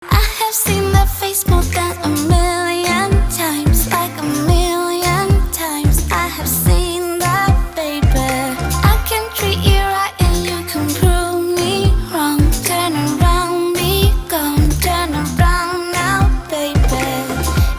I've seen that face more than a million times, like a million times. I have seen that, baby. I can treat you right and you can prove me wrong. Turn around, be gone. Turn around now, baby.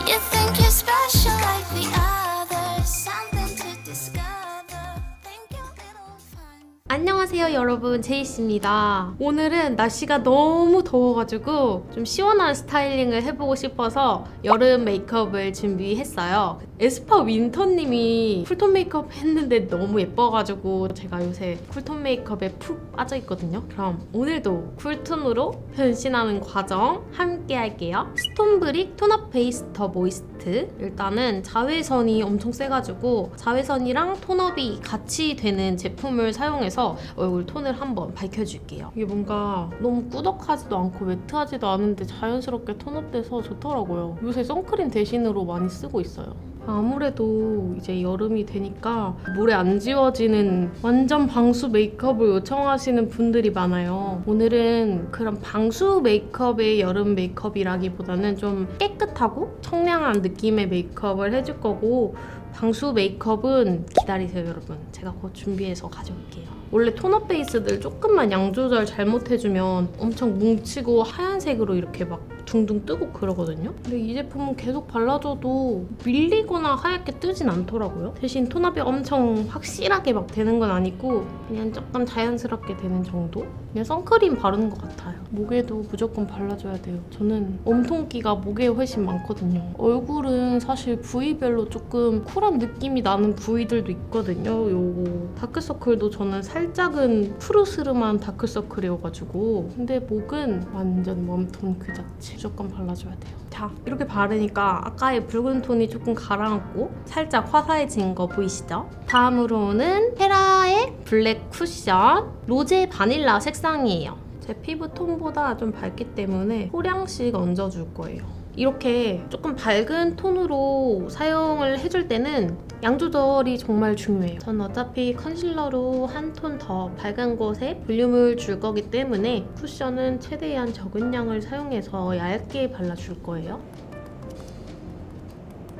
You think you're special like the others, something to discover. Think you're little fun. 안녕하세요 여러분, 제이씨입니다. 오늘은 날씨가 너무 더워가지고 좀 시원한 스타일링을 해보고 싶어서 여름 메이크업을 준비했어요. 에스파 윈터님이 쿨톤 메이크업 했는데 너무 예뻐가지고 제가 요새 쿨톤 메이크업에 푹 빠져있거든요. 그럼 오늘도 쿨톤으로 변신하는 과정 함께 할게요. 스톤브릭 톤업 베이스 더 모이스트. 일단은 자외선이 엄청 세가지고 자외선이랑 톤업이 같이 되는 제품을 사용해서 얼굴 톤을 한번 밝혀줄게요. 이게 뭔가 너무 꾸덕하지도 않고 매트하지도 않은데 자연스럽게 톤업돼서 좋더라고요. 요새 선크림 대신으로 많이 쓰고 있어요. 아무래도 이제 여름이 되니까 물에 안 지워지는 완전 방수 메이크업을 요청하시는 분들이 많아요. 오늘은 그런 방수 메이크업의 여름 메이크업이라기보다는 좀 깨끗하고 청량한 느낌의 메이크업을 해줄 거고, 방수 메이크업은 기다리세요 여러분. 제가 곧 준비해서 가져올게요. 원래 톤업 베이스들 조금만 양 조절 잘못해주면 엄청 뭉치고 하얀색으로 이렇게 막 둥둥 뜨고 그러거든요. 근데 이 제품은 계속 발라줘도 밀리거나 하얗게 뜨진 않더라고요. 대신 톤업이 엄청 확실하게 막 되는 건 아니고 그냥 조금 자연스럽게 되는 정도? 그냥 선크림 바르는 것 같아요. 목에도 무조건 발라줘야 돼요. 저는 웜톤기가 목에 훨씬 많거든요. 얼굴은 사실 부위별로 조금 쿨한 느낌이 나는 부위들도 있거든요. 요거 다크서클도 저는 살짝은 푸르스름한 다크서클이어가지고, 근데 목은 완전 웜톤 그 자체. 무조건 발라줘야 돼요. 자, 이렇게 바르니까 아까의 붉은 톤이 조금 가라앉고 살짝 화사해진 거 보이시죠? 다음으로는 헤라의 블랙 쿠션 로제 바닐라 색상이에요. 제 피부 톤보다 좀 밝기 때문에 소량씩 얹어줄 거예요. 이렇게 조금 밝은 톤으로 사용을 해줄 때는 양 조절이 정말 중요해요. 전 어차피 컨실러로 한 톤 더 밝은 곳에 볼륨을 줄 거기 때문에 쿠션은 최대한 적은 양을 사용해서 얇게 발라줄 거예요.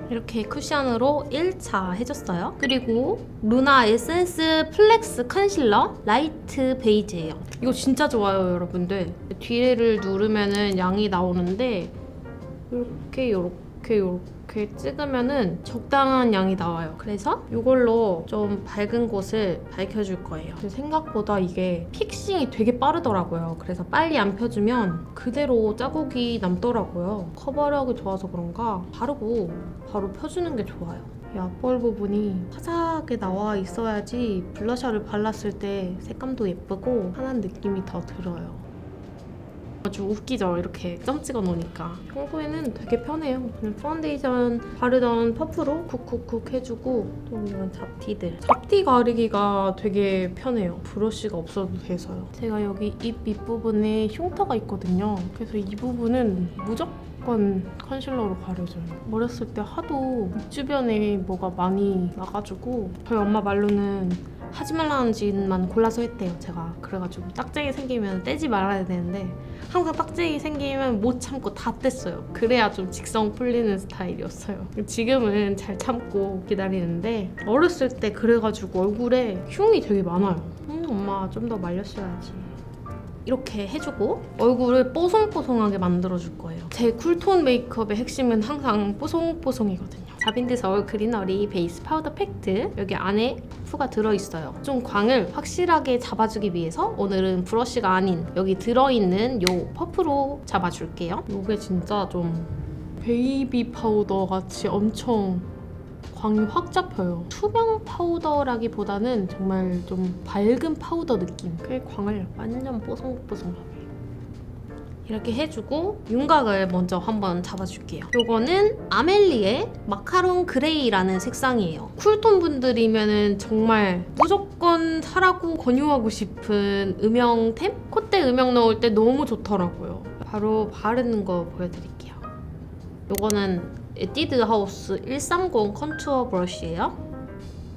이렇게 쿠션으로 1차 해줬어요. 그리고 루나 에센스 플렉스 컨실러 라이트 베이지예요. 이거 진짜 좋아요 여러분들. 뒤를 누르면은 양이 나오는데 이렇게 찍으면은 적당한 양이 나와요. 그래서 이걸로 좀 밝은 곳을 밝혀줄 거예요. 생각보다 이게 픽싱이 되게 빠르더라고요. 그래서 빨리 안 펴주면 그대로 자국이 남더라고요. 커버력이 좋아서 그런가 바르고 바로 펴주는 게 좋아요. 이 앞볼 부분이 화사하게 나와 있어야지 블러셔를 발랐을 때 색감도 예쁘고 환한 느낌이 더 들어요. 아주 웃기죠? 이렇게 점 찍어 놓으니까. 평소에는 되게 편해요. 그냥 파운데이션 바르던 퍼프로 쿡쿡쿡 해주고, 또 이런 잡티 가리기가 되게 편해요. 브러쉬가 없어도 돼서요. 제가 여기 입 밑부분에 흉터가 있거든요. 그래서 이 부분은 무조건 컨실러로 가려줘요. 어렸을 때 하도 입 주변에 뭐가 많이 나가지고 저희 엄마 말로는 하지 말라는 짓만 골라서 했대요. 제가 그래가지고 딱쟁이 생기면 떼지 말아야 되는데 항상 딱쟁이 생기면 못 참고 다 뗐어요. 그래야 좀 직성 풀리는 스타일이었어요. 지금은 잘 참고 기다리는데 어렸을 때 그래가지고 얼굴에 흉이 되게 많아요. 엄마 좀 더 말렸어야지. 이렇게 해주고 얼굴을 뽀송뽀송하게 만들어줄 거예요. 제 쿨톤 메이크업의 핵심은 항상 뽀송뽀송이거든요. 자빈드 서울 그리너리 베이스 파우더 팩트, 여기 안에 퍼프가 들어있어요. 좀 광을 확실하게 잡아주기 위해서 오늘은 브러쉬가 아닌 여기 들어있는 요 퍼프로 잡아줄게요. 이게 진짜 좀 베이비 파우더 같이 엄청 광이 확 잡혀요. 투명 파우더라기보다는 정말 좀 밝은 파우더 느낌. 그 광을 완전 뽀송뽀송하게 이렇게 해주고 윤곽을 먼저 한번 잡아줄게요. 요거는 아멜리의 마카롱 그레이라는 색상이에요. 쿨톤 분들이면은 정말 무조건 사라고 권유하고 싶은 음영템? 콧대 음영 넣을 때 너무 좋더라고요. 바로 바르는 거 보여드릴게요. 요거는 에뛰드 하우스 130 컨투어 브러쉬예요.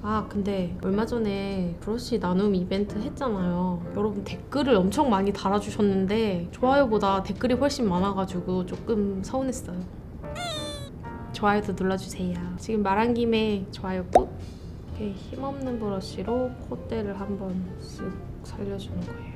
아 근데 얼마 전에 브러쉬 나눔 이벤트 했잖아요. 여러분 댓글을 엄청 많이 달아주셨는데 좋아요보다 댓글이 훨씬 많아가지고 조금 서운했어요. 좋아요도 눌러주세요. 지금 말한 김에 좋아요 꾹. 이렇게 힘없는 브러쉬로 콧대를 한번 쓱 살려주는 거예요.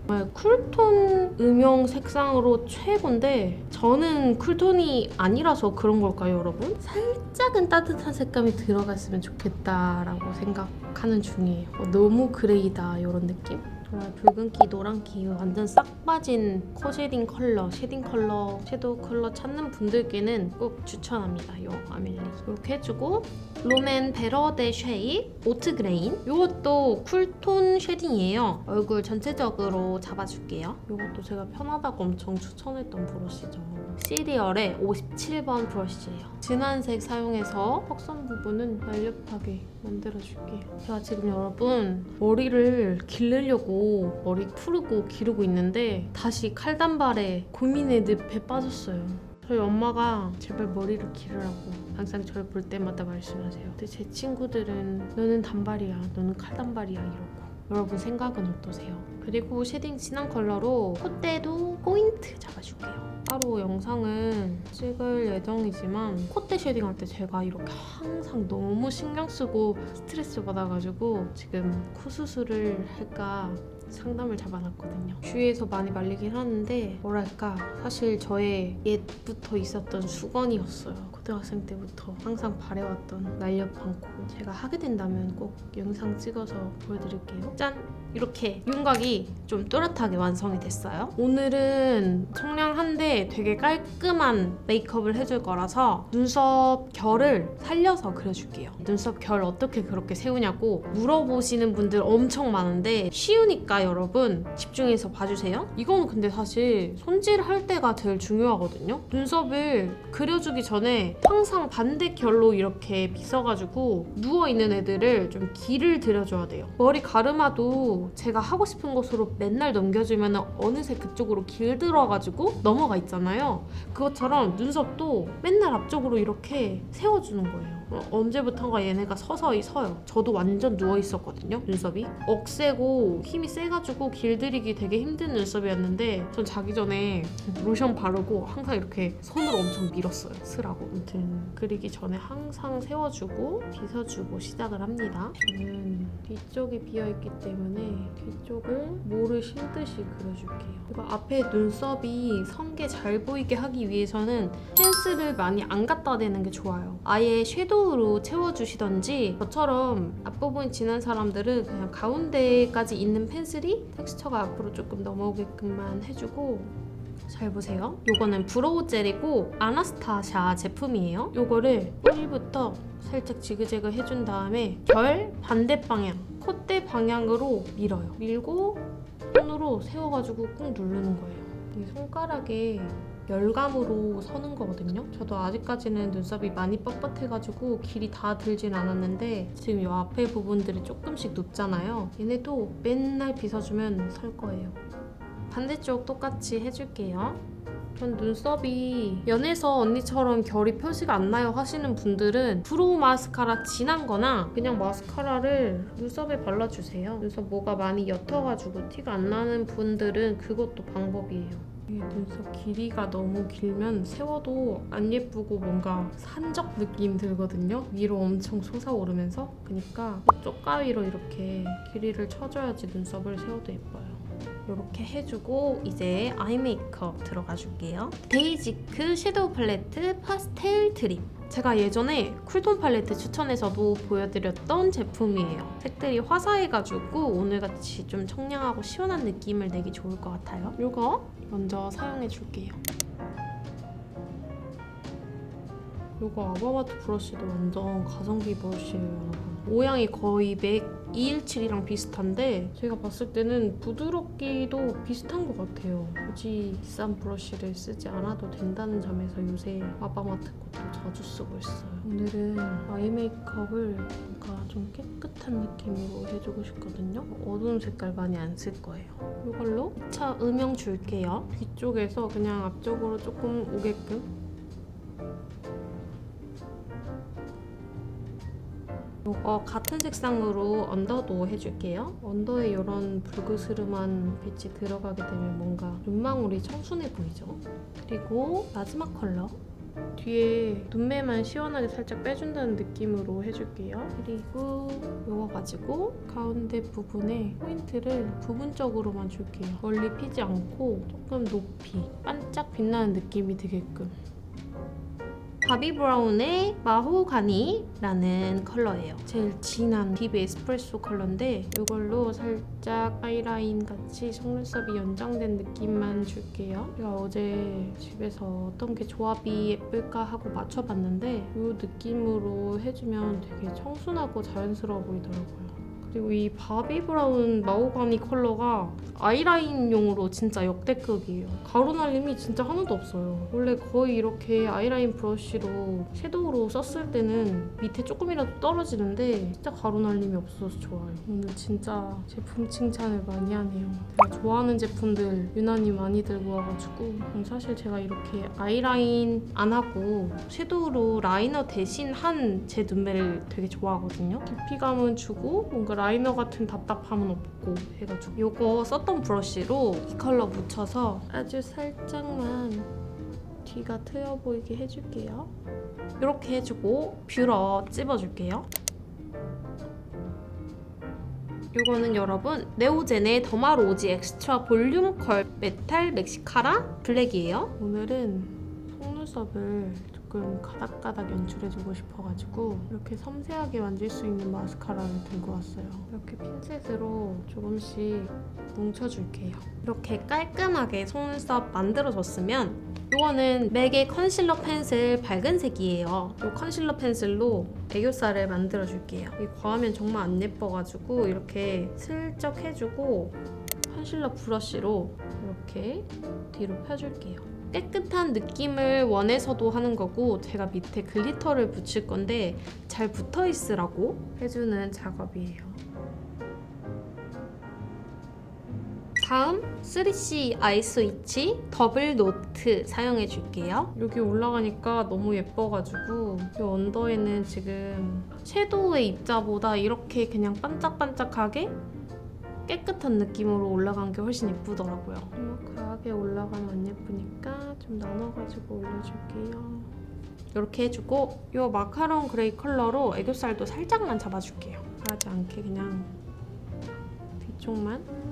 정말 쿨톤 음영 색상으로 최고인데 저는 쿨톤이 아니라서 그런 걸까요, 여러분? 살짝은 따뜻한 색감이 들어갔으면 좋겠다라고 생각하는 중이에요. 너무 그레이다 이런 느낌? 정말 붉은기, 노란기 완전 싹 빠진 코 쉐딩 컬러, 섀도우 컬러 찾는 분들께는 꼭 추천합니다. 이 아멜리 이렇게 해주고 롬앤 베러데 쉐입 오트 그레인 이것도 쿨톤 쉐딩이에요. 얼굴 전체적으로 잡아줄게요. 이것도 제가 편하다고 엄청 추천했던 브러쉬죠. 시리얼의 57번 브러쉬예요. 진한색 사용해서 턱선 부분은 날렵하게 만들어줄게요. 제가 지금 여러분 머리를 기르려고 머리 푸르고 기르고 있는데 다시 칼단발에 고민의 늪에 빠졌어요. 저희 엄마가 제발 머리를 기르라고 항상 저를 볼 때마다 말씀하세요. 근데 제 친구들은 너는 단발이야, 너는 칼단발이야 이러고. 여러분 생각은 어떠세요? 그리고 쉐딩 진한 컬러로 콧대도 포인트 잡아줄게요. 따로 영상은 찍을 예정이지만 콧대 쉐딩할 때 제가 이렇게 항상 너무 신경 쓰고 스트레스 받아가지고 지금 코 수술을 할까 상담을 잡아놨거든요. 주위에서 많이 말리긴 하는데 뭐랄까 사실 저의 옛부터 있었던 수건이었어요. 고등학생 때부터 항상 바래왔던 날렵한 코. 제가 하게 된다면 꼭 영상 찍어서 보여드릴게요. 짠! 이렇게 윤곽이 좀 또렷하게 완성이 됐어요. 오늘은 청량한데 되게 깔끔한 메이크업을 해줄 거라서 눈썹 결을 살려서 그려줄게요. 눈썹 결 어떻게 그렇게 세우냐고 물어보시는 분들 엄청 많은데 쉬우니까 여러분 집중해서 봐주세요. 이건 근데 사실 손질할 때가 제일 중요하거든요. 눈썹을 그려주기 전에 항상 반대 결로 이렇게 빗어가지고 누워있는 애들을 좀 길을 들여줘야 돼요. 머리 가르마도 제가 하고 싶은 곳으로 맨날 넘겨주면 어느새 그쪽으로 길들어가지고 넘어가 있잖아요. 그것처럼 눈썹도 맨날 앞쪽으로 이렇게 세워주는 거예요. 언제부턴가 얘네가 서서히 서요. 저도 완전 누워있었거든요. 눈썹이 억세고 힘이 세가지고 길들이기 되게 힘든 눈썹이었는데 전 자기 전에 로션 바르고 항상 이렇게 손으로 엄청 밀었어요. 쓰라고. 아무튼 그리기 전에 항상 세워주고 빗어주고 시작을 합니다. 저는 뒤쪽이 비어있기 때문에 뒤쪽을 모를 쉴듯이 그려줄게요. 그리고 앞에 눈썹이 성게 잘 보이게 하기 위해서는 펜슬을 많이 안 갖다 대는 게 좋아요. 아예 섀도우로 채워주시던지 저처럼 앞부분이 진한 사람들은 그냥 가운데까지 있는 펜슬이 텍스처가 앞으로 조금 넘어오게끔만 해주고 잘 보세요. 요거는 브로우 젤이고 아나스타샤 제품이에요. 요거를 뿌리부터 살짝 지그재그 해준 다음에 결 반대 방향, 콧대 방향으로 밀어요. 밀고 손으로 세워가지고 꾹 누르는 거예요. 이 손가락에 열감으로 서는 거거든요. 저도 아직까지는 눈썹이 많이 뻣뻣해가지고 길이 다 들진 않았는데 지금 이 앞에 부분들이 조금씩 눕잖아요. 얘네도 맨날 빗어주면 설 거예요. 반대쪽 똑같이 해줄게요. 전 눈썹이 연해서 언니처럼 결이 표시가 안 나요 하시는 분들은 브로우 마스카라 진한 거나 그냥 마스카라를 눈썹에 발라주세요. 눈썹 뭐가 많이 옅어가지고 티가 안 나는 분들은 그것도 방법이에요. 이 눈썹 길이가 너무 길면 세워도 안 예쁘고 뭔가 산적 느낌 들거든요. 위로 엄청 솟아오르면서. 그러니까 쪽가위로 이렇게 길이를 쳐줘야지 눈썹을 세워도 예뻐요. 이렇게 해주고 이제 아이 메이크업 들어가 줄게요. 데이지크 섀도우 팔레트 파스텔 트림. 제가 예전에 쿨톤 팔레트 추천해서도 보여드렸던 제품이에요. 색들이 화사해가지고 오늘같이 좀 청량하고 시원한 느낌을 내기 좋을 것 같아요. 이거 먼저 사용해줄게요. 이거 아바마트 브러쉬도 완전 가성비 브러쉬예요, 여러분. 모양이 거의 맥 217이랑 비슷한데 제가 봤을 때는 부드럽기도 비슷한 것 같아요. 굳이 비싼 브러쉬를 쓰지 않아도 된다는 점에서 요새 아바마트 것도 자주 쓰고 있어요. 오늘은 아이 메이크업을 뭔가 좀 깨끗한 느낌으로 해주고 싶거든요. 어두운 색깔 많이 안 쓸 거예요. 이걸로 2차 음영 줄게요. 뒤쪽에서 그냥 앞쪽으로 조금 오게끔. 이거 같은 색상으로 언더도 해줄게요. 언더에 이런 불그스름한 빛이 들어가게 되면 뭔가 눈망울이 청순해 보이죠? 그리고 마지막 컬러. 뒤에 눈매만 시원하게 살짝 빼준다는 느낌으로 해줄게요. 그리고 이거 가지고 가운데 부분에 포인트를 부분적으로만 줄게요. 멀리 피지 않고 조금 높이 반짝 빛나는 느낌이 되게끔. 바비 브라운의 마호가니라는 컬러예요. 제일 진한 딥 에스프레소 컬러인데 이걸로 살짝 아이라인 같이 속눈썹이 연장된 느낌만 줄게요. 제가 어제 집에서 어떤 게 조합이 예쁠까 하고 맞춰봤는데 이 느낌으로 해주면 되게 청순하고 자연스러워 보이더라고요. 그리고 이 바비 브라운 마호가니 컬러가 아이라인용으로 진짜 역대급이에요. 가루 날림이 진짜 하나도 없어요. 원래 거의 이렇게 아이라인 브러쉬로 섀도우로 썼을 때는 밑에 조금이라도 떨어지는데 진짜 가루 날림이 없어서 좋아요. 오늘 진짜 제품 칭찬을 많이 하네요. 제가 좋아하는 제품들 유난히 많이 들고 와가지고 사실 제가 이렇게 아이라인 안 하고 섀도우로 라이너 대신 한 제 눈매를 되게 좋아하거든요. 깊이감은 주고 뭔가 라이너 같은 답답함은 없고 해가지고 이거 썼던 브러쉬로 이 컬러 묻혀서 아주 살짝만 뒤가 트여 보이게 해줄게요. 이렇게 해주고 뷰러 찝어줄게요. 이거는 여러분 네오젠의 더마로지 엑스트라 볼륨 컬 메탈 맥시카라 블랙이에요. 오늘은 속눈썹을 조금 가닥가닥 연출해주고 싶어가지고 이렇게 섬세하게 만질 수 있는 마스카라를 들고 왔어요. 이렇게 핀셋으로 조금씩 뭉쳐줄게요. 이렇게 깔끔하게 속눈썹 만들어줬으면 이거는 맥의 컨실러 펜슬 밝은 색이에요. 이 컨실러 펜슬로 애교살을 만들어줄게요. 이 과하면 정말 안 예뻐가지고 이렇게 슬쩍 해주고 컨실러 브러쉬로 이렇게 뒤로 펴줄게요. 깨끗한 느낌을 원해서도 하는 거고 제가 밑에 글리터를 붙일 건데 잘 붙어 있으라고 해주는 작업이에요. 다음 3C 아이스위치 더블 노트 사용해 줄게요. 여기 올라가니까 너무 예뻐가지고 이 언더에는 지금 섀도우의 입자보다 이렇게 그냥 반짝반짝하게 깨끗한 느낌으로 올라간 게 훨씬 예쁘더라고요. 너무 과하게 올라가면 안 예쁘니까 좀 나눠가지고 올려줄게요. 이렇게 해주고 이 마카롱 그레이 컬러로 애교살도 살짝만 잡아줄게요. 과하지 않게 그냥 뒤쪽만.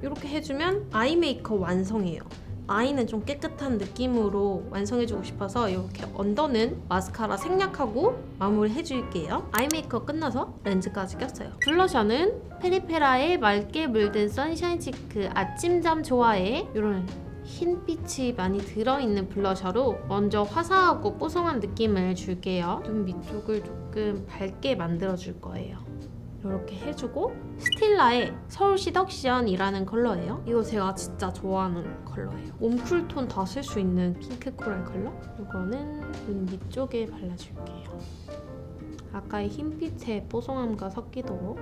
이렇게 해주면 아이 메이크업 완성이에요. 아이는 좀 깨끗한 느낌으로 완성해주고 싶어서 이렇게 언더는 마스카라 생략하고 마무리해줄게요. 아이 메이크업 끝나서 렌즈까지 꼈어요. 블러셔는 페리페라의 맑게 물든 선샤인 치크 아침잠 좋아해 이런 흰빛이 많이 들어있는 블러셔로 먼저 화사하고 뽀송한 느낌을 줄게요. 눈 밑쪽을 조금 밝게 만들어줄 거예요. 이렇게 해주고 스틸라의 서울 시덕션이라는 컬러예요. 이거 제가 진짜 좋아하는 컬러예요. 웜쿨톤 다 쓸 수 있는 핑크 코랄 컬러. 이거는 눈 밑쪽에 발라줄게요. 아까의 흰빛의 뽀송함과 섞이도록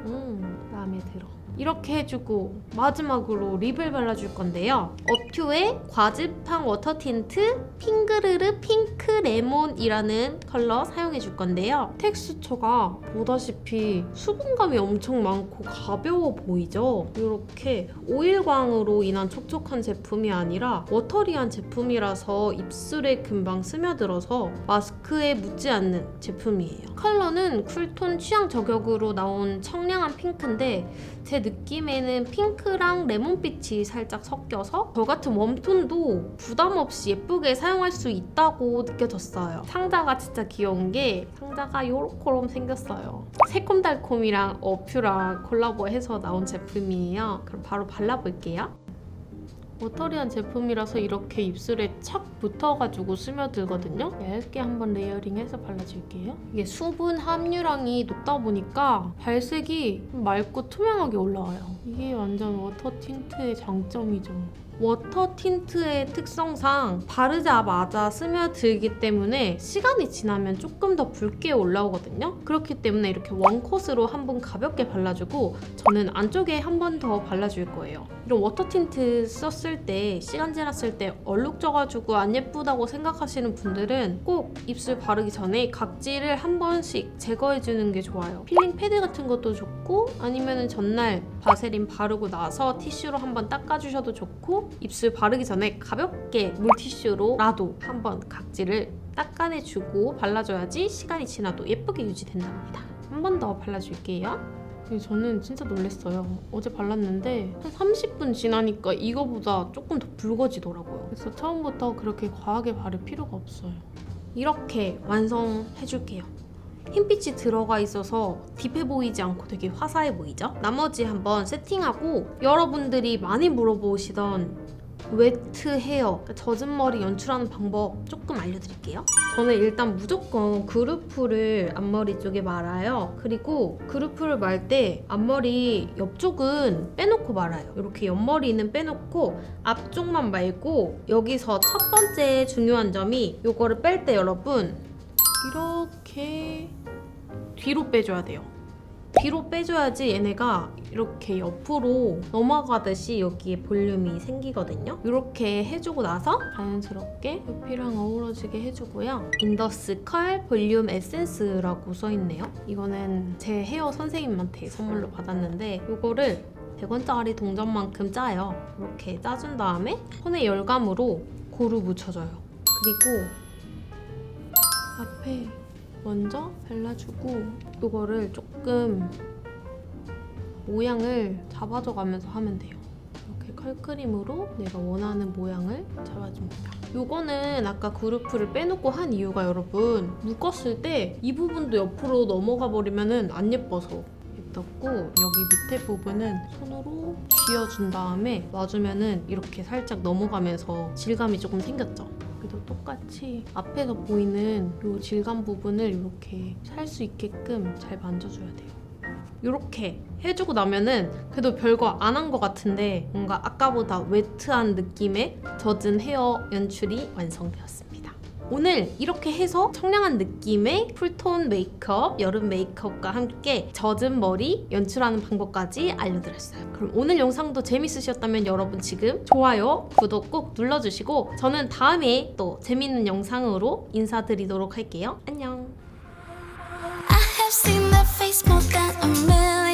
마음에 들어. 이렇게 해주고 마지막으로 립을 발라줄 건데요. 업투의 과즙팡 워터 틴트 핑그르르 핑크 레몬이라는 컬러 사용해줄 건데요. 텍스처가 보다시피 수분감이 엄청 많고 가벼워 보이죠? 이렇게 오일광으로 인한 촉촉한 제품이 아니라 워터리한 제품이라서 입술에 금방 스며들어서 마스크에 묻지 않는 제품이에요. 컬러는 쿨톤 취향 저격으로 나온 청량한 핑크인데 제 느낌에는 핑크랑 레몬빛이 살짝 섞여서 저 같은 웜톤도 부담 없이 예쁘게 사용할 수 있다고 느껴졌어요. 상자가 진짜 귀여운 게 상자가 요렇게럼 생겼어요. 새콤달콤이랑 어퓨랑 콜라보해서 나온 제품이에요. 그럼 바로 발라볼게요. 워터리한 제품이라서 이렇게 입술에 착 붙어가지고 스며들거든요. 얇게 한번 레이어링해서 발라줄게요. 이게 수분 함유량이 높다 보니까 발색이 맑고 투명하게 올라와요. 이게 완전 워터 틴트의 장점이죠. 워터 틴트의 특성상 바르자마자 스며들기 때문에 시간이 지나면 조금 더 붉게 올라오거든요. 그렇기 때문에 이렇게 원콧으로 한번 가볍게 발라주고 저는 안쪽에 한 번 더 발라줄 거예요. 이런 워터 틴트 썼을 때 시간 지났을 때 얼룩져가지고 안 예쁘다고 생각하시는 분들은 꼭 입술 바르기 전에 각질을 한 번씩 제거해주는 게 좋아요. 필링 패드 같은 것도 좋고 아니면 전날 바세린 바르고 나서 티슈로 한번 닦아주셔도 좋고 입술 바르기 전에 가볍게 물티슈로라도 한번 각질을 닦아내주고 발라줘야지 시간이 지나도 예쁘게 유지된답니다. 한 번 더 발라줄게요. 저는 진짜 놀랐어요. 어제 발랐는데 한 30분 지나니까 이거보다 조금 더 붉어지더라고요. 그래서 처음부터 그렇게 과하게 바를 필요가 없어요. 이렇게 완성해줄게요. 흰빛이 들어가 있어서 딥해 보이지 않고 되게 화사해 보이죠? 나머지 한번 세팅하고 여러분들이 많이 물어보시던 웨트 헤어, 그러니까 젖은 머리 연출하는 방법 조금 알려드릴게요. 저는 일단 무조건 그루프를 앞머리 쪽에 말아요. 그리고 그루프를 말 때 앞머리 옆쪽은 빼놓고 말아요. 이렇게 옆머리는 빼놓고 앞쪽만 말고 여기서 첫 번째 중요한 점이 이거를 뺄 때 여러분 이렇게 뒤로 빼줘야 돼요. 뒤로 빼줘야지 얘네가 이렇게 옆으로 넘어가듯이 여기에 볼륨이 생기거든요. 이렇게 해주고 나서 자연스럽게 옆이랑 어우러지게 해주고요. 인더스 컬 볼륨 에센스라고 써있네요. 이거는 제 헤어 선생님한테 선물로 받았는데 이거를 100원짜리 동전만큼 짜요. 이렇게 짜준 다음에 손에 열감으로 고루 묻혀줘요. 그리고 앞에 먼저 발라주고 이거를 조금 모양을 잡아줘 가면서 하면 돼요. 이렇게 컬크림으로 내가 원하는 모양을 잡아줍니다. 이거는 아까 그루프를 빼놓고 한 이유가 여러분 묶었을 때 이 부분도 옆으로 넘어가 버리면 안 예뻐서 냅뒀고 여기 밑에 부분은 손으로 쥐어준 다음에 놔주면은 이렇게 살짝 넘어가면서 질감이 조금 생겼죠? 그래도 똑같이 앞에서 보이는 이 질감 부분을 이렇게 살 수 있게끔 잘 만져줘야 돼요. 이렇게 해주고 나면은 그래도 별거 안 한 것 같은데 뭔가 아까보다 웨트한 느낌의 젖은 헤어 연출이 완성되었습니다. 오늘 이렇게 해서 청량한 느낌의 쿨톤 메이크업, 여름 메이크업과 함께 젖은 머리 연출하는 방법까지 알려드렸어요. 그럼 오늘 영상도 재밌으셨다면 여러분 지금 좋아요, 구독 꼭 눌러주시고 저는 다음에 또 재밌는 영상으로 인사드리도록 할게요. 안녕. I have seen that face more than a million